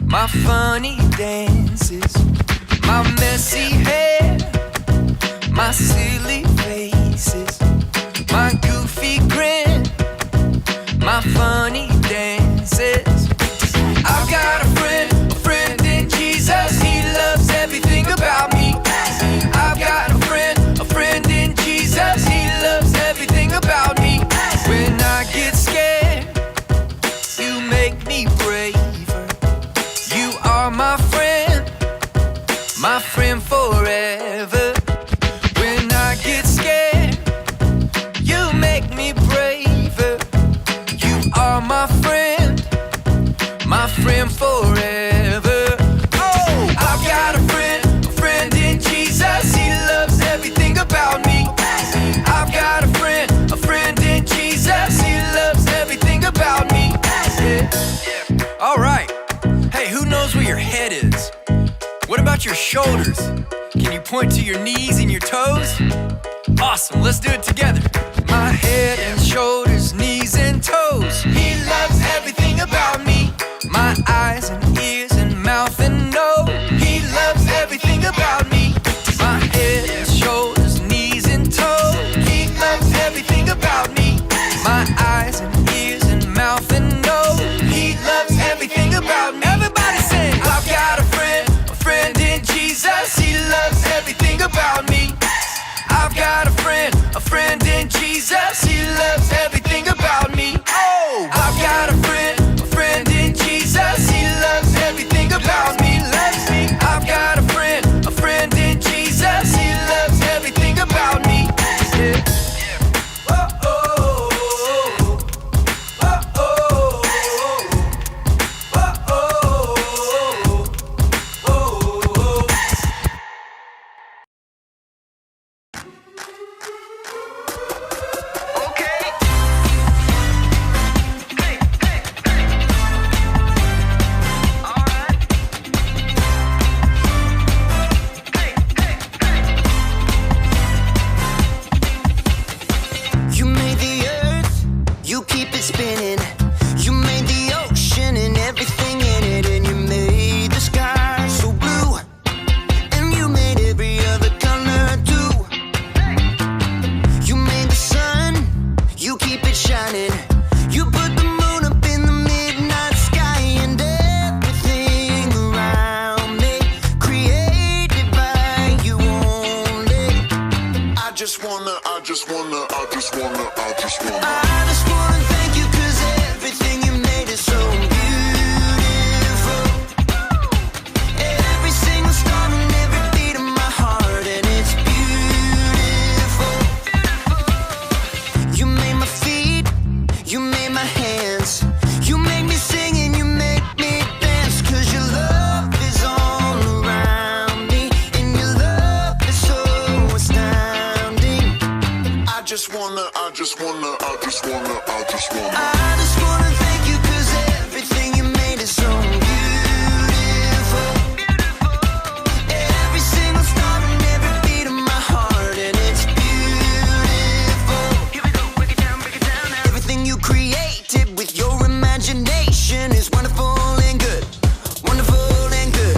my funny dances, my messy hair, my silly faces, my goofy grin, my funny dances. I've got a friend in Jesus. He loves everything about me. I've got a friend in Jesus. He loves everything about me. When I get scared, you make me braver. You are my friend forever. When I get scared, you make me braver. You are my friend forever. Oh, I've got a friend in Jesus. He loves everything about me. I've got a friend in Jesus. He loves everything about me. Yeah. All right. Hey, who knows where your head is? What about your shoulders? Can you point to your knees and your toes? Awesome, let's do it together. My head and shoulders, knees and toes. He loves everything about me. My eyes and ears and mouth and nose. He loves everything about me. My head and shoulders, knees and toes. He loves everything about me. My eyes and ears and mouth and nose. He loves everything about me. Everybody sing. I've got a friend in Jesus. He loves everything about me. I've got a friend in Jesus. He loves everything about me. Oh, I've got a friend in Jesus. He loves everything about me. Loves me. I've got a friend in Jesus. He loves everything about me. Yeah. Whoa, oh, oh, oh, oh, oh, oh, oh. You made the earth, you keep it spinning. You made the ocean and everything in it. And you made the sky so blue. And you made every other color too. You made the sun, you keep it shining. You put the moon up in the midnight sky. And everything around me created by you only. I just wanna thank you 'cause everything you made is so beautiful. Every single star and every beat of my heart, and it's beautiful. You made my feet, you made my hands. You made me sing and you make me dance. 'Cause your love is all around me, and your love is so astounding. I just wanna thank you 'cause everything you made is so beautiful. Every single star and every beat of my heart, and it's beautiful. Here we go, break it down now. Everything you created with your imagination is wonderful and good. Wonderful and good.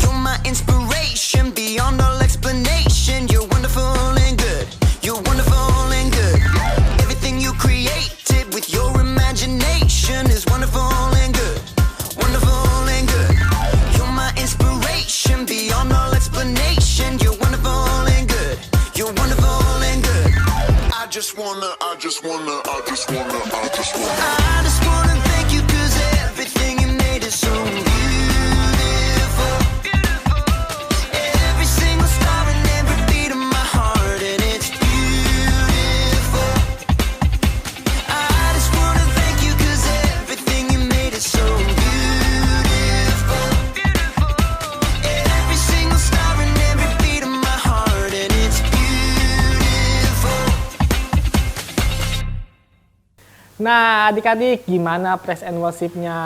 You're my inspiration beyond all explanation. You're wonderful and good. You're wonderful and good. Everything you created with your imagination is wonderful and good. Wonderful and good. You're my inspiration beyond all explanation. You're wonderful and good. You're wonderful and good. I just wanna thank you 'cause everything you made is so beautiful. Every single star and every beat of my heart, and it's beautiful. I just wanna thank you 'cause everything you made is so beautiful. Every single star and every beat of my heart, and it's beautiful. Nah, adik-adik, gimana praise and worship-nya?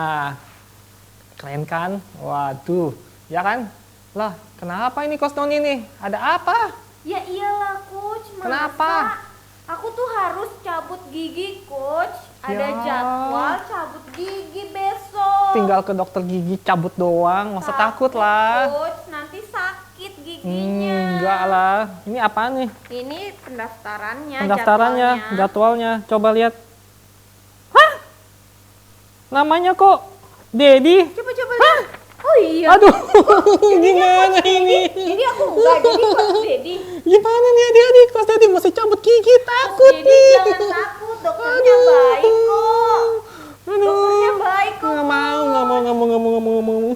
Keren kan? Waduh, ya kan? Lah, kenapa ini Coach Noni nih? Ada apa? Ya iyalah Coach, masa? Kenapa? Aku tuh harus cabut gigi Coach. Ada Ya. jadwal cabut gigi besok. Tinggal ke dokter gigi cabut doang, nggak usah takut lah. Coach, nanti sakit giginya. Enggak lah. Ini apaan nih? Ini pendaftarannya, Pendaftarannya, jadwalnya. jadwalnya. Coba lihat. Hah? Namanya kok Dedi? Coba lihat. Oh iya. Aduh, gimana ini? Jadi aku enggak, jadi Coach Dedi. Gimana nih adik-adik? Kelas Dedi mesti cabut gigi, takut Jadi nih. jangan takut, dokternya baik kok. Dokternya baik kok. Nggak mau.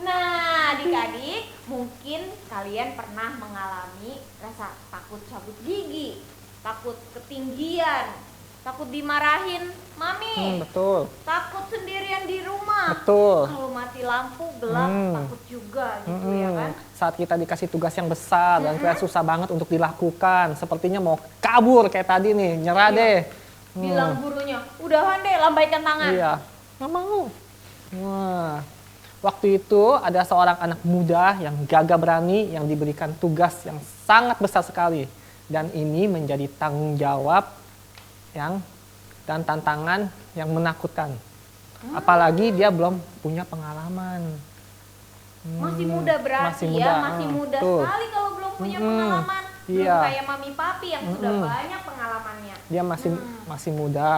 Nah, adik-adik, mungkin kalian pernah mengalami rasa takut cabut gigi, takut ketinggian, takut dimarahin mami, Betul, takut sendirian di rumah. betul. Kalau mati lampu gelap, takut juga gitu ya kan. Saat kita dikasih tugas yang besar dan kayak susah banget untuk dilakukan, sepertinya mau kabur kayak tadi nih, nyerah Iya. deh. Bilang gurunya, udahan deh, lambaikan tangan. Iya, nggak mau. Wah, waktu itu ada seorang anak muda yang gagah berani yang diberikan tugas yang sangat besar sekali. Dan ini menjadi tanggung jawab dan tantangan yang menakutkan. Apalagi dia belum punya pengalaman. Masih muda berarti masih muda, ya, masih muda betul. sekali kalau belum punya pengalaman. Belum Iya. kayak mami papi yang sudah banyak pengalamannya. Dia masih muda.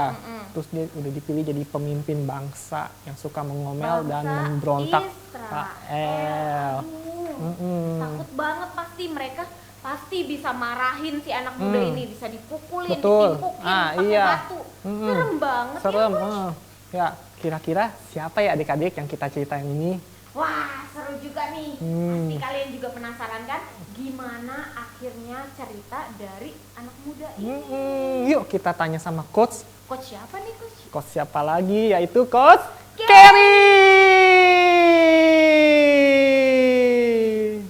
Terus dia udah dipilih jadi pemimpin bangsa yang suka mengomel dan Bangsa memberontak Israel. Aduh. Takut banget pasti mereka pasti bisa marahin si anak muda ini, bisa dipukulin, Betul. ditimpukin Ah, pakai iya. batu. Serem banget Serem. ya, Coach. Ya, kira-kira siapa ya adik-adik yang kita ceritain ini? Wah, seru juga nih. Pasti kalian juga penasaran kan gimana akhirnya cerita dari anak muda ini. Yuk kita tanya sama coach. Coach siapa nih, Coach? Coach siapa lagi? Yaitu Coach Kerry.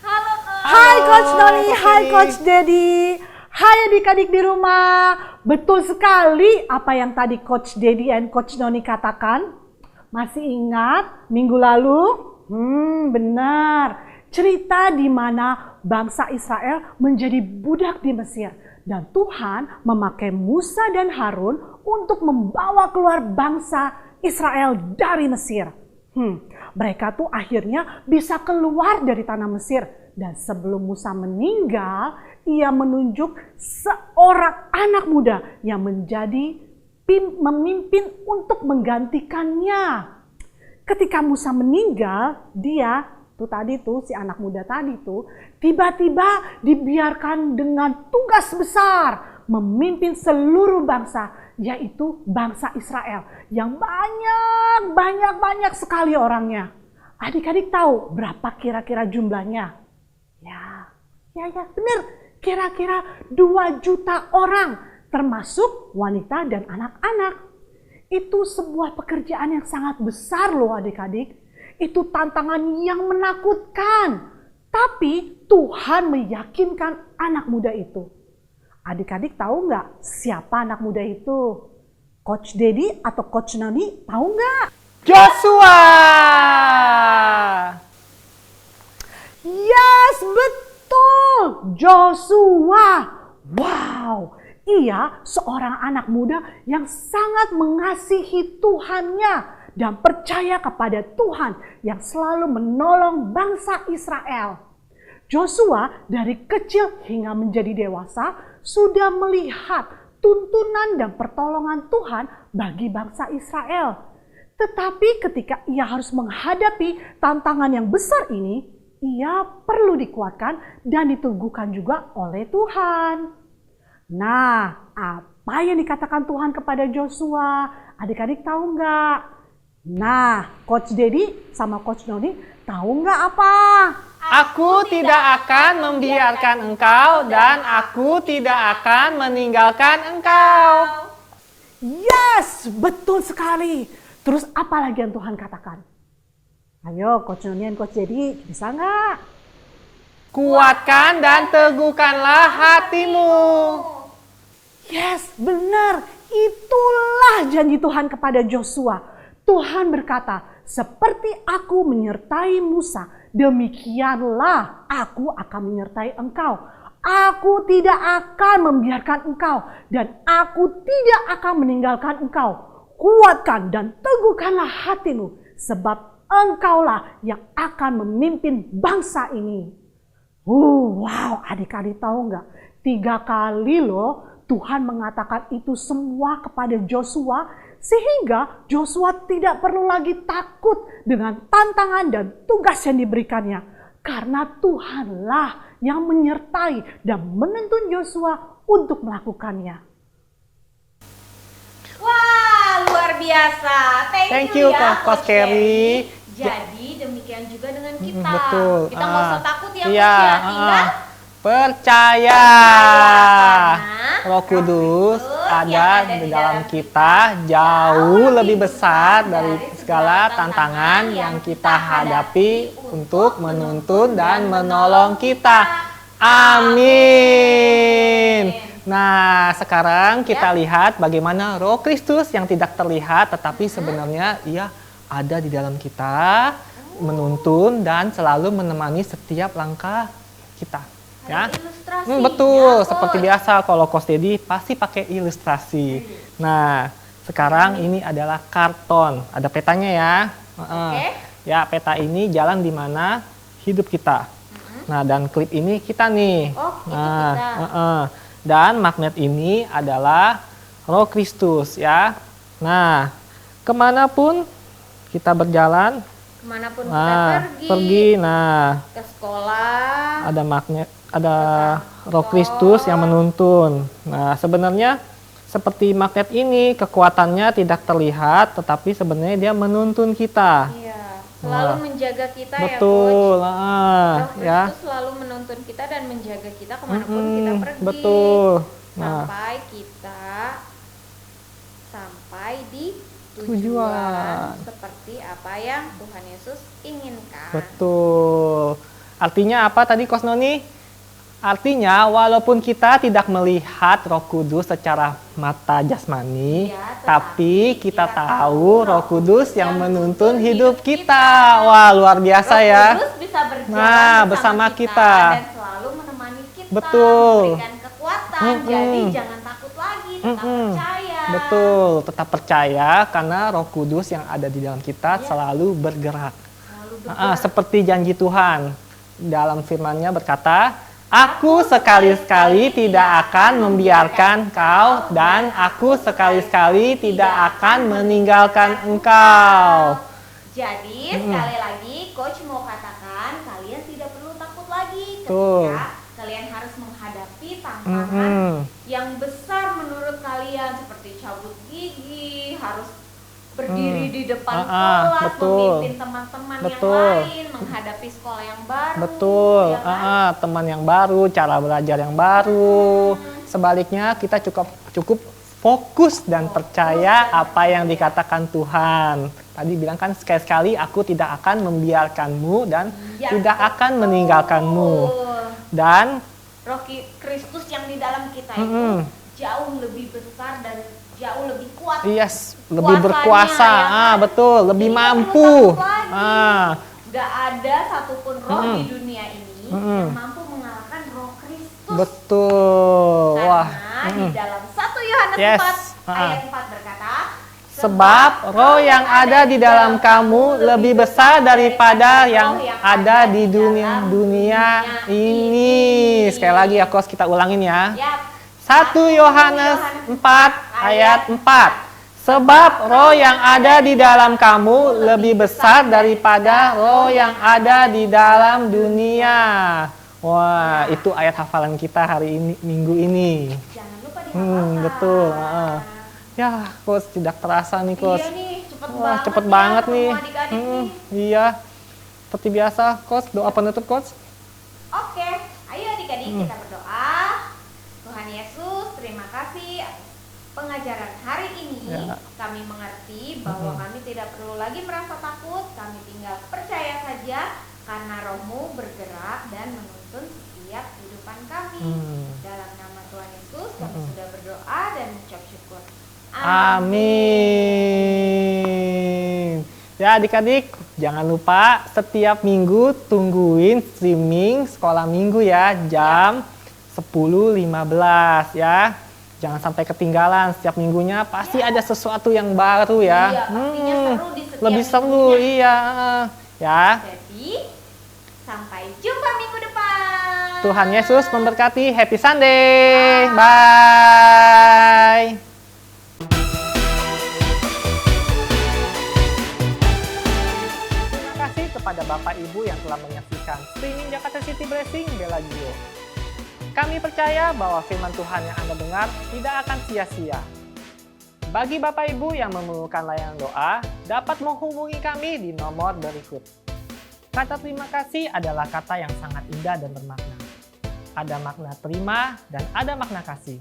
Halo, Coach. Hai Coach Noni, Coach hai Noni. Coach Dedi, hai adik-adik di rumah. Betul sekali apa yang tadi Coach Dedi dan Coach Noni katakan. Masih ingat minggu lalu? Benar. Cerita di mana bangsa Israel menjadi budak di Mesir. Dan Tuhan memakai Musa dan Harun untuk membawa keluar bangsa Israel dari Mesir. Mereka tuh akhirnya bisa keluar dari tanah Mesir. Dan sebelum Musa meninggal, ia menunjuk seorang anak muda yang menjadi memimpin untuk menggantikannya. Ketika Musa meninggal, dia si anak muda tadi tuh tiba-tiba dibiarkan dengan tugas besar memimpin seluruh bangsa, yaitu bangsa Israel yang banyak sekali orangnya. Adik-adik tahu berapa kira-kira jumlahnya? Ya benar, kira-kira 2 juta orang, termasuk wanita dan anak-anak. Itu sebuah pekerjaan yang sangat besar loh adik-adik. Itu tantangan yang menakutkan. Tapi Tuhan meyakinkan anak muda itu. Adik-adik tahu nggak siapa anak muda itu? Coach Dedi atau Coach Nani tahu nggak? Joshua. Yes, betul. Joshua. Wow, ia seorang anak muda yang sangat mengasihi Tuhannya dan percaya kepada Tuhan yang selalu menolong bangsa Israel. Joshua dari kecil hingga menjadi dewasa sudah melihat tuntunan dan pertolongan Tuhan bagi bangsa Israel. Tetapi ketika ia harus menghadapi tantangan yang besar ini, ia perlu dikuatkan dan diteguhkan juga oleh Tuhan. Nah, apa yang dikatakan Tuhan kepada Joshua? Adik-adik tahu nggak? Nah, Coach Dedi sama Coach Noni tahu nggak apa? Aku tidak akan membiarkan engkau dan aku tidak akan meninggalkan engkau. Yes, betul sekali. Terus apa lagi yang Tuhan katakan? Ayo Coach Noni dan Coach Dedi, bisa nggak? Kuatkan dan teguhkanlah hatimu. Yes, benar. Itulah janji Tuhan kepada Joshua. Tuhan berkata, seperti aku menyertai Musa, demikianlah aku akan menyertai engkau. Aku tidak akan membiarkan engkau dan aku tidak akan meninggalkan engkau. Kuatkan dan teguhkanlah hatimu sebab engkaulah yang akan memimpin bangsa ini. Wow, adik-adik tahu nggak? 3 kali loh Tuhan mengatakan itu semua kepada Joshua, sehingga Joshua tidak perlu lagi takut dengan tantangan dan tugas yang diberikannya. Karena Tuhanlah yang menyertai dan menuntun Joshua untuk melakukannya. Wah, luar biasa. Thank you, ya, Coach Carrie. Jadi demikian juga dengan kita. Betul. Kita nggak usah takut ya, Iya, Coach, ya. Tinggal percaya. karena Roh Kudus yang ada di dalam kita jauh lebih besar dari segala tantangan yang kita hadapi untuk menuntun dan menolong kita. Amin. Nah, sekarang kita lihat bagaimana Roh Kristus yang tidak terlihat tetapi sebenarnya ia ada di dalam kita, menuntun dan selalu menemani setiap langkah kita. Ya. Ada ilustrasi. Betul, Ya, seperti Coach. biasa kalau Coach Dedi pasti pakai ilustrasi. Nah, sekarang ini adalah karton, ada petanya ya. Oke. Ya, peta ini jalan di mana hidup kita. Nah, dan klip ini kita nih. Oh, itu Nah, kita. dan magnet ini adalah Roh Kristus ya. Nah, kemanapun kita berjalan, Kemanapun kita pergi. Nah, ke sekolah, ada magnet, ada Roh Kristus yang menuntun. Nah, sebenarnya seperti magnet ini kekuatannya tidak terlihat, tetapi sebenarnya dia menuntun kita. iya, selalu menjaga kita Betul, ya, Coach. Roh ya. Kristus selalu menuntun kita dan menjaga kita kemanapun kita pergi. Betul. Nah, Sampai kita sampai di Tujuan. tujuan seperti apa yang Tuhan Yesus inginkan. betul. Artinya apa tadi Coach Noni? Artinya walaupun kita tidak melihat Roh Kudus secara mata jasmani, Iya, tapi kita tahu Roh Kudus yang menuntun hidup kita. kita. Wah, luar biasa Roh ya. Kudus bisa berjalan Nah, bersama kita. dan selalu menemani kita, Betul. memberikan kekuatan. Jadi jangan takut lagi, tetap percaya. Betul, tetap percaya karena Roh Kudus yang ada di dalam kita selalu bergerak. Selalu bergerak. Seperti janji Tuhan dalam firman-Nya berkata, Aku sekali-sekali tidak akan membiarkan kau dan aku sekali-sekali tidak akan meninggalkan engkau. Jadi sekali lagi Coach mau katakan kalian tidak perlu takut lagi Betul. ketika kalian harus menghadapi tantangan yang besar menurut kalian seperti cabut gigi, harus berdiri di depan kelas, betul. memimpin teman-teman yang Betul. lain, menghadapi sekolah yang baru. Betul, ya kan? teman yang baru, cara belajar yang baru. Sebaliknya kita cukup fokus dan percaya apa yang dikatakan Tuhan. Tadi bilang kan sekali-sekali aku tidak akan membiarkanmu dan Ya, tidak akan betul. meninggalkanmu. Dan Roh Kristus yang di dalam kita itu jauh lebih besar dan jauh lebih kuat. lebih Kuasanya, berkuasa, ya kan? betul, lebih Jadi nggak mampu. perlu takut lagi. Gak ada satupun roh di dunia ini yang mampu mengalahkan Roh Kristus. Betul. Wah. Karena di dalam 1 Yohanes Yes. 4 ayat 4 berkata, Sebab roh yang ada di dalam kamu lebih besar daripada yang ada di dunia ini. Sekali lagi ya, Coach, kita ulangin ya. ya, 1 Yohanes 4 ayat 4. Sebab roh yang ada di dalam kamu lebih besar daripada roh yang ada di dalam dunia. Wah, itu ayat hafalan kita hari ini, minggu ini. jangan lupa dihafalkan. Betul. Ya, Coach, tidak terasa nih, Coach. Iya nih, Wah, cepet ya banget ketemu nih. adik-adik nih. Iya. Seperti biasa, Coach, doa penutup, Coach. Oke, ayo adik-adik kita berdoa. Tuhan Yesus, terima kasih atas pengajaran hari ini. Ya. Kami mengerti bahwa kami tidak perlu lagi merasa takut. Kami tinggal percaya saja karena Roh-Mu bergerak dan menuntun setiap kehidupan kami. Dalam nama Tuhan Yesus, kami sudah berdoa dan mengucap syukur. Amin. Ya, adik-adik, jangan lupa setiap minggu tungguin streaming sekolah minggu ya, jam 10:15 ya. Jangan sampai ketinggalan, setiap minggunya pasti ada sesuatu yang baru ya. Iya, pastinya seru di setiap lebih seru, minggunya. iya. Ya. Jadi, sampai jumpa minggu depan. Tuhan Yesus memberkati. Happy Sunday. Bye. Terima kasih kepada Bapak Ibu yang telah menyaksikan streaming Jakarta City Blessing Bellagio. Kami percaya bahwa firman Tuhan yang Anda dengar tidak akan sia-sia. Bagi Bapak Ibu yang memerlukan layanan doa, dapat menghubungi kami di nomor berikut. Kata terima kasih adalah kata yang sangat indah dan bermakna. Ada makna terima dan ada makna kasih.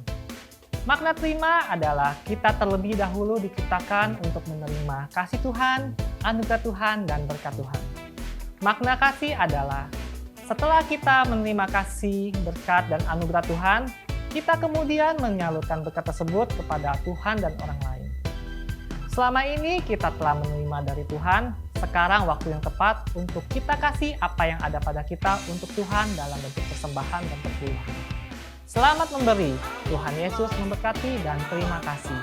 Makna terima adalah kita terlebih dahulu diciptakan untuk menerima kasih Tuhan, anugerah Tuhan, dan berkat Tuhan. Makna kasih adalah setelah kita menerima kasih, berkat, dan anugerah Tuhan, kita kemudian menyalurkan berkat tersebut kepada Tuhan dan orang lain. Selama ini kita telah menerima dari Tuhan, sekarang waktu yang tepat untuk kita kasih apa yang ada pada kita untuk Tuhan dalam bentuk persembahan dan perpuluhan. Selamat memberi, Tuhan Yesus memberkati dan terima kasih.